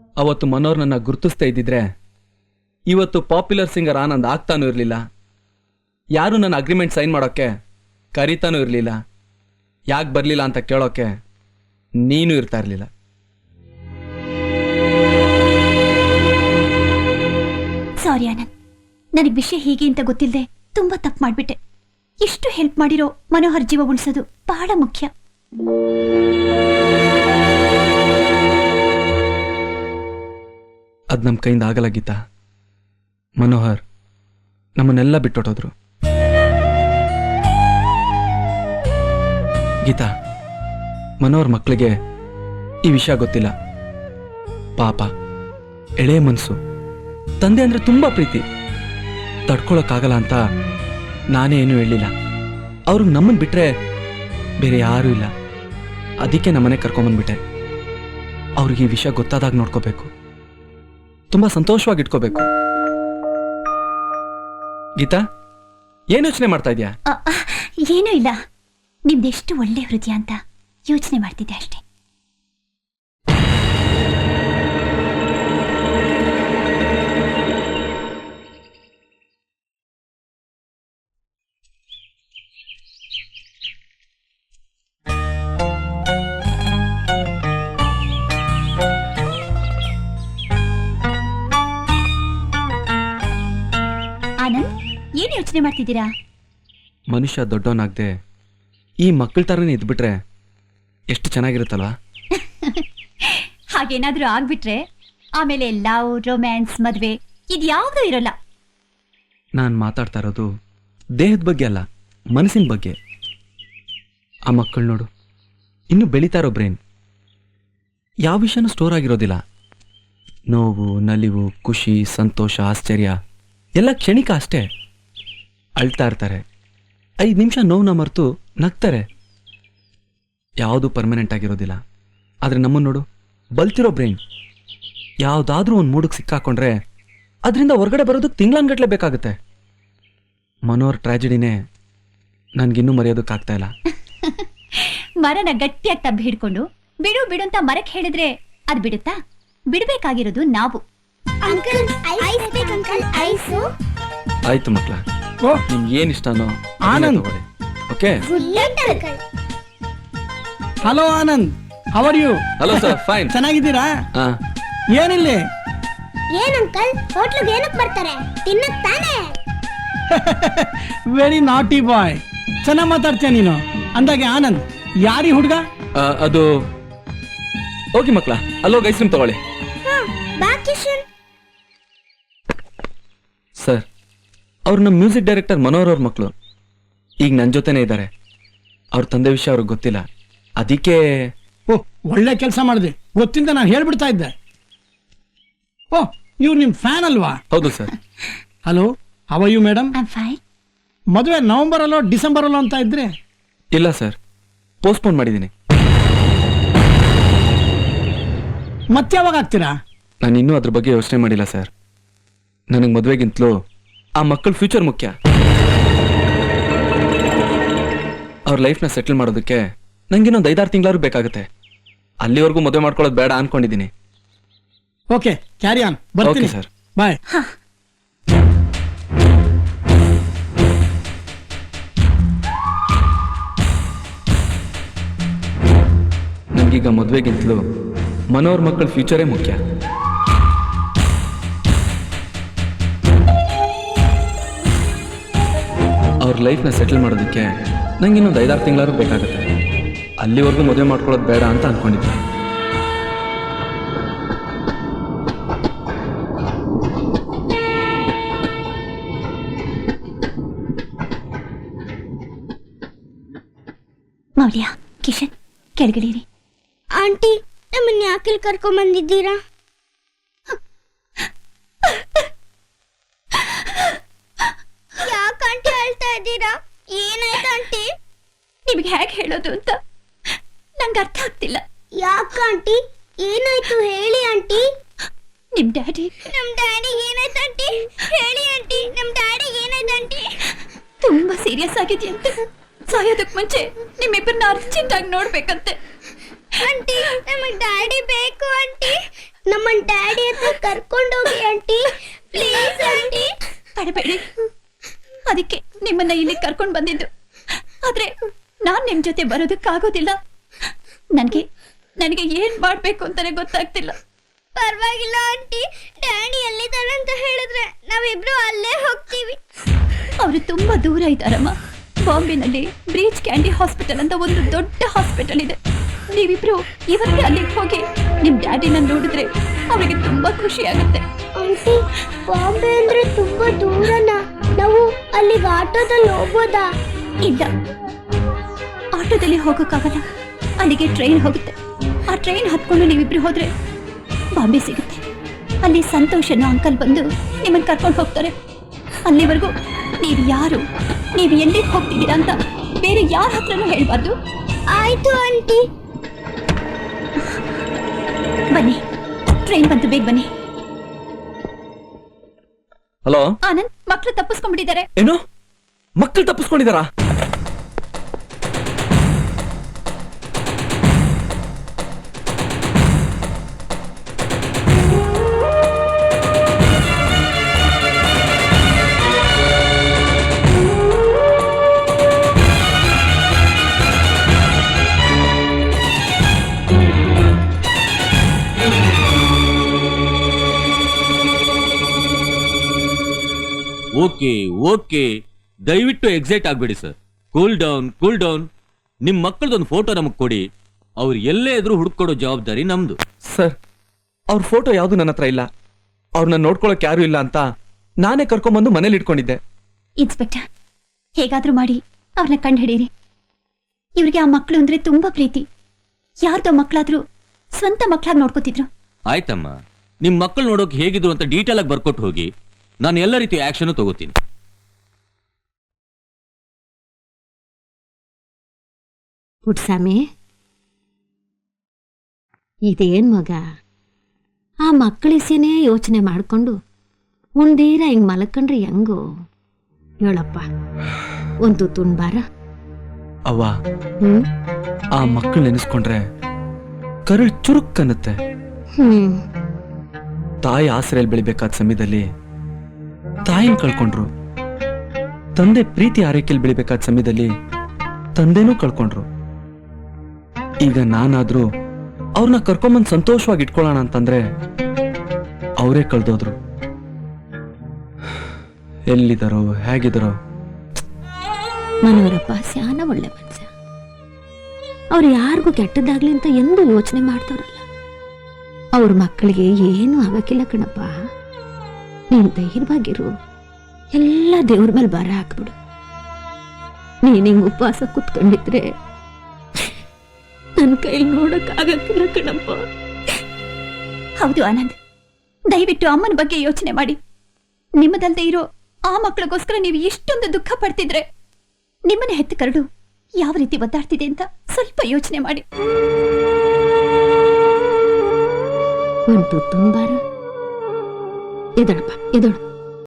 ಅವತ್ತು ಮನೋರ್ ನನ್ನ ಗುರುತಿಸ್ತಾ ಇದ್ದಿದ್ರೆ ಇವತ್ತು ಪಾಪ್ಯುಲರ್ ಸಿಂಗರ್ ಆನಂದ್ ಆಗ್ತಾನೂ ಇರಲಿಲ್ಲ. ಯಾರು ನನ್ನ ಅಗ್ರಿಮೆಂಟ್ ಸೈನ್ ಮಾಡೋಕ್ಕೆ ಕರೀತಾನೂ ಇರಲಿಲ್ಲ. ಯಾಕೆ ಬರಲಿಲ್ಲ ಅಂತ ಕೇಳೋಕ್ಕೆ ನೀನು ಇರ್ತಾ ಇರಲಿಲ್ಲ. ಸಾರಿ ಆನಂದ್, ನನಗೆ ವಿಷಯ ಹೀಗೆ ಅಂತ ಗೊತ್ತಿಲ್ಲದೆ ತುಂಬಾ ತಪ್ಪು ಮಾಡ್ಬಿಟ್ಟೆ. ಎಷ್ಟು ಹೆಲ್ಪ್ ಮಾಡಿರೋ ಮನೋಹರ್ ಜೀವ ಉಳಿಸೋದು ಬಹಳ ಮುಖ್ಯ. ಅದು ನಮ್ಮ ಕೈಯಿಂದ ಆಗಲ್ಲ ಗೀತಾ. ಮನೋಹರ್ ನಮ್ಮನ್ನೆಲ್ಲ ಬಿಟ್ಟೊಟ್ಟೋದ್ರು. ಗೀತಾ, ಮನೋಹರ್ ಮಕ್ಕಳಿಗೆ ಈ ವಿಷಯ ಗೊತ್ತಿಲ್ಲ. ಪಾಪ, ಎಳೆ ಮನಸ್ಸು, ತಂದೆ ಅಂದ್ರೆ ತುಂಬಾ ಪ್ರೀತಿ, ತಡ್ಕೊಳಕ್ಕಾಗಲ್ಲ ಅಂತ ನಾನೇ ಏನೂ ಹೇಳಿಲ್ಲ. ಅವ್ರಿಗೆ ನಮ್ಮನ್ನು ಬಿಟ್ರೆ ಬೇರೆ ಯಾರೂ ಇಲ್ಲ. ಅದಕ್ಕೆ ನಮ್ಮನೆ ಕರ್ಕೊಂಬಂದ್ಬಿಟ್ಟೆ. ಅವ್ರಿಗೆ ಈ ವಿಷಯ ಗೊತ್ತಾದಾಗ ನೋಡ್ಕೋಬೇಕು, ತುಂಬಾ ಸಂತೋಷವಾಗಿ ಇಟ್ಕೋಬೇಕು. ಗೀತಾ, ಏನು ಯೋಚನೆ ಮಾಡ್ತಾ ಇದೀಯಾ? ಏನೂ ಇಲ್ಲ, ನಿಮ್ದೆಷ್ಟು ಒಳ್ಳೆ ಹೃದಯ ಅಂತ ಯೋಚನೆ ಮಾಡ್ತಿದ್ದೆ ಅಷ್ಟೇ. ಆನಂದ್, ಏನು ಯೋಚನೆ ಮಾಡ್ತಿದ್ದೀರಾ? ಮನುಷ್ಯ ದೊಡ್ಡವನಾಗದೆ ಈ ಮಕ್ಕಳ ಥರನೇ ಇದ್ಬಿಟ್ರೆ ಎಷ್ಟು ಚೆನ್ನಾಗಿರುತ್ತಲ್ವಾ? ಹಾಗೇನಾದ್ರೂ ಆಗ್ಬಿಟ್ರೆ ಆಮೇಲೆ ಲವ್, ರೊಮ್ಯಾನ್ಸ್, ಮದ್ವೆ ಇದ್ಯಾವುದೂ ಇರೋಲ್ಲ. ನಾನು ಮಾತಾಡ್ತಾ ಇರೋದು ದೇಹದ ಬಗ್ಗೆ ಅಲ್ಲ, ಮನಸ್ಸಿನ ಬಗ್ಗೆ. ಆ ಮಕ್ಕಳು ನೋಡು, ಇನ್ನು ಬೆಳೀತಾ ಇರೋ ಬ್ರೈನ್. ಯಾವ ವಿಷಯನೂ ಸ್ಟೋರ್ ಆಗಿರೋದಿಲ್ಲ. ನೋವು, ನಲಿವು, ಖುಷಿ, ಸಂತೋಷ, ಆಶ್ಚರ್ಯ ಎಲ್ಲ ಕ್ಷಣಿಕ ಅಷ್ಟೇ. ಅಳ್ತಾ ಇರ್ತಾರೆ, 5 ನಿಮಿಷ ನೋವನ್ನ ಮರೆತು ನಗ್ತಾರೆ. ಯಾವುದು ಪರ್ಮನೆಂಟ್ ಆಗಿರೋದಿಲ್ಲ. ಆದರೆ ನಮ್ಮನ್ನು ನೋಡು, ಬಲ್ತಿರೋ ಬ್ರೈನ್. ಯಾವುದಾದ್ರೂ ಒಂದು ಮೂಡಕ್ಕೆ ಸಿಕ್ಕಾಕೊಂಡ್ರೆ ಅದರಿಂದ ಹೊರಗಡೆ ಬರೋದಕ್ಕೆ ತಿಂಗಳನ್ಗಟ್ಲೆ ಬೇಕಾಗುತ್ತೆ. ಮನೋಹರ್ ಟ್ರ್ಯಾಜಿಡಿನೇ ನನಗಿನ್ನೂ ಮರೆಯೋದಕ್ಕಾಗ್ತಾ ಇಲ್ಲ. ಮರನ ಗಟ್ಟಿಯಾಗಿ ತಬ್ಬಿ ಹಿಡ್ಕೊಂಡು ಬಿಡು ಬಿಡು ಅಂತ ಮರಕ್ಕೆ ಹೇಳಿದ್ರೆ ಅದು ಬಿಡುತ್ತಾ? ಬಿಡಬೇಕಾಗಿರೋದು ನಾವು. ಆಯ್ತು ಮಕ್ಳ, ನಿಮ್ಗೆ ಏನ್ ಇಷ್ಟನೋ ಆನಂದ್. ತಗೊಳ್ಳಿ. Okay. Hello Anand, how are you? Hello sir, fine. ಚೆನ್ನಾಗಿದ್ದೀರಾ? ಏನಿಲ್ಲ. ಏನಂಕಲ್, ಹೋಟ್ಲಿಗೆ ಏನಕ್ಕೆ ಬರ್ತಾರೆ? ತಿನ್ನಕ್ ತಾನೇ? ವೆರಿ ನಾಟಿ ಬಾಯ್. ಚೆನ್ನಾಗಿ ಮಾತಾಡ್ತೀಯ ನೀನು. ಅಂದಾಗೆ ಆನಂದ್, ಯಾರಿ ಹುಡುಗ? ಅದು ಹೋಗಿ ಮಕ್ಳ, ಅಲ್ಲೋಗಿ ಐಸ್ ಕ್ರೀಮ್ ತಗೊಳ್ಳಿ. ಬಾ ಕಿಶನ್. ಸರ್, ಅವ್ರು ನಮ್ಮ ಮ್ಯೂಸಿಕ್ ಡೈರೆಕ್ಟರ್ ಮನೋಹರ್ ಅವ್ರ ಮಕ್ಕಳು. ಈಗ ನನ್ನ ಜೊತೆನೇ ಇದ್ದಾರೆ. ಅವ್ರ ತಂದೆ ವಿಷಯ ಅವ್ರಿಗೆ ಗೊತ್ತಿಲ್ಲ, ಅದಕ್ಕೆ. ಓ, ಒಳ್ಳೆ ಕೆಲಸ ಮಾಡಿದೆ. ಗೊತ್ತಿಂದ ನಾನು ಹೇಳ್ಬಿಡ್ತಾ ಇದ್ದೆ. ಓ, ಇವ್ರು ನಿಮ್ ಫ್ಯಾನ್ ಅಲ್ವಾ? ಹೌದು ಸರ್. Hello, how are you madam? I am fine. ಮದುವೆ ನವೆಂಬರ್ ಅಲ್ಲೋ ಡಿಸೆಂಬರ್ ಅಲ್ಲೋ ಅಂತ ಇದ್ರೆ? ಇಲ್ಲ ಸರ್, ಪೋಸ್ಟ್ಪೋನ್ ಮಾಡಿದ್ದೀನಿ. ಮತ್ತೆ ಯಾವಾಗ ಆಗ್ತೀರಾ? ನಾನು ಇನ್ನೂ ಅದ್ರ ಬಗ್ಗೆ ಯೋಚನೆ ಮಾಡಿಲ್ಲ ಸರ್. ನನಗೆ ಮದುವೆಗಿಂತಲೂ ಆ ಮಕ್ಕಳ ಫ್ಯೂಚರ್ ಮುಖ್ಯ. ಅವ್ರ ಲೈಫ್ನ ಸೆಟಲ್ ಮಾಡೋದಕ್ಕೆ ನಂಗಿನ್ನೊಂದು 5-6 ತಿಂಗಳಾದ್ರೂ ಬೇಕಾಗುತ್ತೆ. ಅಲ್ಲಿವರೆಗೂ ಮದುವೆ ಮಾಡ್ಕೊಳ್ಳೋದು ಬೇಡ ಅನ್ಕೊಂಡಿದ್ದೀನಿ. Okay, carry on. ಬರ್ತೀನಿ ಸರ್. ಬಾಯ್. ನನಗೀಗ ಮದುವೆಗಿಂತಲೂ ಮನೋಹರ್ ಮಕ್ಕಳ ಫ್ಯೂಚರೇ ಮುಖ್ಯ. ಅವ್ರ ಲೈಫ್ನ ಸೆಟಲ್ ಮಾಡೋದಕ್ಕೆ ನಂಗೆ ಇನ್ನೊಂದು 5-6 ತಿಂಗಳಾದ್ರೂ ಬೇಕಾಗುತ್ತೆ. ಅಲ್ಲಿವರೆಗೂ ಮದುವೆ ಮಾಡ್ಕೊಳ್ಳೋದು ಬೇಡ ಅಂತ ಅಂದ್ಕೊಂಡಿದ್ದೆ. ಮೌಲ್ಯ, ಕಿಶನ್, ಕೆಳಗಿಳಿರಿ. ಆಂಟಿ, ನಮ್ಮನ್ನ ಯಾಕೆ ಕರ್ಕೊಂಡ್ ಬಂದಿದ್ದೀರಾ? ಯಾಕೆ ಆಂಟಿ ಅಳ್ತಾ ಇದ್ದೀರಾ? ಏನಾಯ್ತು ಆಂಟಿ? ನಿಮಗೆ ಹೇಗೆ ಹೇಳೋದು ಅಂತ ನಂಗೆ ಅರ್ಥ ಆಗ್ತಿಲ್ಲ. ಯಾಕೆ ಆಂಟಿ? ಏನಾಯ್ತು ಹೇಳಿ ಆಂಟಿ. ನಿಮ್ ಡ್ಯಾಡಿ ಏನಾಯ್ತು ಆಂಟಿ? ಹೇಳಿ ಆಂಟಿ, ನಮ್ ಡ್ಯಾಡಿ ಏನಾಯ್ತು ಆಂಟಿ? ತುಂಬಾ ಸೀರಿಯಸ್ ಆಗಿದೆಯಂತೆ. ಸಾಯೋದಕ್ ಮುಂಚೆ ನಿಮ್ಮಿಬ್ಬರನ್ನ ಅರ್ಜೆಂಟ್ ಆಗಿ ನೋಡ್ಬೇಕಂತೆ. ಆಂಟಿ, ನಮಗ್ ಡ್ಯಾಡಿ ಬೇಕು ಆಂಟಿ. ನಮ್ಮ ಡ್ಯಾಡಿ ಹತ್ರ ಕರ್ಕೊಂಡೋಗಿ ಆಂಟಿ, ಪ್ಲೀಸ್ ಆಂಟಿ. ತಡಬೇಡಿ, ಅದಕ್ಕೆ ನಿಮ್ಮನ್ನ ಇಲ್ಲಿ ಕರ್ಕೊಂಡು ಬಂದಿದ್ದು. ಆದ್ರೆ ನಾನ್ ನಿಮ್ ಜೊತೆ ಬರೋದಕ್ಕಾಗೋದಿಲ್ಲ. ನನಗೆ ಏನ್ ಮಾಡ್ಬೇಕು ಅಂತಾನೆ ಗೊತ್ತಾಗ್ತಿಲ್ಲ. ಪರವಾಗಿಲ್ಲ ಆಂಟಿ, ಡ್ಯಾಡಿ ಎಲ್ಲಿದ್ದಾರೆ ಅಂತ ಹೇಳಿದ್ರೆ ನಾವಿಬ್ರು ಅಲ್ಲೇ ಹೋಗ್ತೀವಿ. ಅವರು ತುಂಬಾ ದೂರ ಇದ್ದಾರಮ್ಮ. ಬಾಂಬೆನಲ್ಲಿ ಬ್ರೀಚ್ ಕ್ಯಾಂಡಿ ಹಾಸ್ಪಿಟಲ್ ಅಂತ ಒಂದು ದೊಡ್ಡ ಹಾಸ್ಪಿಟಲ್ ಇದೆ. ನೀವಿಬ್ರು ಇವತ್ತೇ ಅಲ್ಲಿಗೆ ಹೋಗಿ ನಿಮ್ ಡ್ಯಾಡಿನ ನೋಡಿದ್ರೆ ಅವರಿಗೆ ತುಂಬಾ ಖುಷಿ ಆಗುತ್ತೆ. ಆಂಟಿ, ಬಾಂಬೆ ಅಂದ್ರೆ ತುಂಬಾ ದೂರನಾ? ನಾವು ಅಲ್ಲಿಗೆ ಆಟೋದಲ್ಲಿ ಹೋಗ್ಬೋದಾ? ಇಲ್ಲ, ಆಟೋದಲ್ಲಿ ಹೋಗಕ್ಕಾಗಲ್ಲ. ಅಲ್ಲಿಗೆ ಟ್ರೈನ್ ಹೋಗುತ್ತೆ. ಆ ಟ್ರೈನ್ ಹತ್ಕೊಂಡು ನೀವಿಬ್ರು ಹೋದ್ರೆ ಬಾಂಬೆ ಸಿಗುತ್ತೆ. ಅಲ್ಲಿ ಸಂತೋಷ್ ಅನ್ನೋ ಅಂಕಲ್ ಬಂದು ನಿಮ್ಮನ್ನ ಕರ್ಕೊಂಡು ಹೋಗ್ತಾರೆ. ಅಲ್ಲಿವರೆಗೂ ನೀವು ಯಾರು, ನೀವು ಎಲ್ಲಿಗೆ ಹೋಗ್ತಿದ್ದೀರಾ ಅಂತ ಬೇರೆ ಯಾರ ಹತ್ರನೂ ಹೇಳ್ಬಾರ್ದು. ಆಯ್ತು ಆಂಟಿ. ಬನ್ನಿ, ಟ್ರೈನ್ ಬಂತು, ಬೇಗ ಬನ್ನಿ. ಹಲೋ ಆನಂದ್, ಮಕ್ಕಳು ತಪ್ಪಿಸ್ಕೊಂಡ್ಬಿಟ್ಟಿದ್ದಾರೆ. ಏನು, ಮಕ್ಕಳು ತಪ್ಪಿಸ್ಕೊಂಡಿದಾರಾ? ಓಕೆ ಓಕೆ, ದಯವಿಟ್ಟು ಎಕ್ಸೈಟ್ ಆಗ್ಬೇಡಿ ಸರ್. Cool down. ನಿಮ್ ಮಕ್ಕಳದೊಂದು ಫೋಟೋ ನಮಗ್ ಕೊಡಿ. ಅವ್ರು ಎಲ್ಲೇ ಇದ್ರು ಹುಡುಕೊಡೋ ಜವಾಬ್ದಾರಿ ನಮ್ದು. ಸರ್, ಅವ್ರ ಫೋಟೋ ಯಾವುದು ನನ್ನ ಹತ್ರ ಇಲ್ಲ. ಅವ್ರನ್ನ ನೋಡ್ಕೊಳಕ್ ಯಾರು ಇಲ್ಲ ಅಂತ ನಾನೇ ಕರ್ಕೊಂಬಂದು ಮನೇಲಿ ಇಟ್ಕೊಂಡಿದ್ದೆ. ಇನ್ಸ್ಪೆಕ್ಟರ್, ಹೇಗಾದ್ರೂ ಮಾಡಿ ಅವ್ರನ್ನ ಕಂಡು ಹಿಡೀರಿ. ಇವ್ರಿಗೆ ಆ ಮಕ್ಕಳು ಅಂದ್ರೆ ತುಂಬಾ ಪ್ರೀತಿ. ಯಾರ್ದೋ ಮಕ್ಕಳಾದ್ರೂ ಸ್ವಂತ ಮಕ್ಕಳಾಗಿ ನೋಡ್ಕೋತಿದ್ರು. ಆಯ್ತಮ್ಮ, ನಿಮ್ ಮಕ್ಕಳು ನೋಡೋಕೆ ಹೇಗಿದ್ರು ಅಂತ ಡೀಟೇಲ್ ಆಗಿ ಬರ್ಕೊಟ್ಟು ಹೋಗಿ. ನಾನು ಎಲ್ಲ ರೀತಿಯ ಆಕ್ಷನ್ ತಗೋತೀನಿ. ಪುಟ್ಸಾಮಿ, ಇದೇನ್ ಮಗ, ಆ ಮಕ್ಕಳಿಸೇನೆ ಯೋಚನೆ ಮಾಡ್ಕೊಂಡು ಉಂಡೀರ ಹಿಂಗ್ ಮಲಕೊಂಡ್ರೆ ಹೆಂಗೋ ಹೇಳಪ್ಪ. ಒಂದು ತುಂಡ್ಬಾರ. ಅವ್ವ, ಹ್ಮ್ ಆ ಮಕ್ಕಳು ನೆನೆಸ್ಕೊಂಡ್ರೆ ಕರುಳ್ ಚುರುಕ್ಕನ್ನತ್ತೆ. ತಾಯಿ ಆಸರೆಯಲ್ಲಿ ಬೆಳಿಬೇಕಾದ ಸಮಯದಲ್ಲಿ ತಾಯಿನ ಕಳ್ಕೊಂಡ್ರು. ತಂದೆ ಪ್ರೀತಿ ಆರೈಕೆಯಲ್ಲಿ ಬೆಳಿಬೇಕಾದ ಸಮಯದಲ್ಲಿ ತಂದೆನೂ ಕಳ್ಕೊಂಡ್ರು. ಈಗ ನಾನಾದ್ರೂ ಅವ್ರನ್ನ ಕರ್ಕೊಂಬಂದ್ ಸಂತೋಷವಾಗಿ ಇಟ್ಕೊಳ್ಳೋಣ ಅಂತಂದ್ರೆ ಅವರೇ ಕಳ್ದೋದ್ರು. ಎಲ್ಲಿದ್ದಾರೋ, ಹೇಗಿದ್ದಾರೋ. ಮನೋರಪ್ಪ ಸ್ಯಾನ ಒಳ್ಳೆ ಮನುಷ್ಯ. ಅವ್ರು ಯಾರಿಗೂ ಕೆಟ್ಟದಾಗ್ಲಿ ಅಂತ ಎಂದೂ ಯೋಚನೆ ಮಾಡ್ತಾರಲ್ಲ. ಅವ್ರ ಮಕ್ಕಳಿಗೆ ಏನೂ ಆಗಕ್ಕಿಲ್ಲ ಕಣಪ್ಪ. ನೀನ್ ಧೈರ್ಯವಾಗಿರು. ಎಲ್ಲ ದೇವ್ರ ಮೇಲೆ ಭಾರ ಹಾಕ್ಬಿಡು. ನೀನ್ ಹಿಂಗ್ ಉಪವಾಸ ಕುತ್ಕೊಂಡಿದ್ರೆ ನನ್ನ ಕೈ ನೋಡಕ್ ಆಗಕ್ಕಿಲ್ಲ ಕಣಪ್ಪ. ಹೌದು ಆನಂದ್, ದಯವಿಟ್ಟು ಅಮ್ಮನ ಬಗ್ಗೆ ಯೋಚನೆ ಮಾಡಿ. ನಿಮ್ಮದಲ್ದೇ ಇರೋ ಆ ಮಕ್ಕಳಿಗೋಸ್ಕರ ನೀವು ಇಷ್ಟೊಂದು ದುಃಖ ಪಡ್ತಿದ್ರೆ ನಿಮ್ಮನ್ನ ಹೆತ್ತ ಕರಡು ಯಾವ ರೀತಿ ಒದ್ದಾಡ್ತಿದೆ ಅಂತ ಸ್ವಲ್ಪ ಯೋಚನೆ ಮಾಡಿ. ಒಂದು ತುಂಬಾರ ಎದಳಪ್ಪ, ಎದಳು.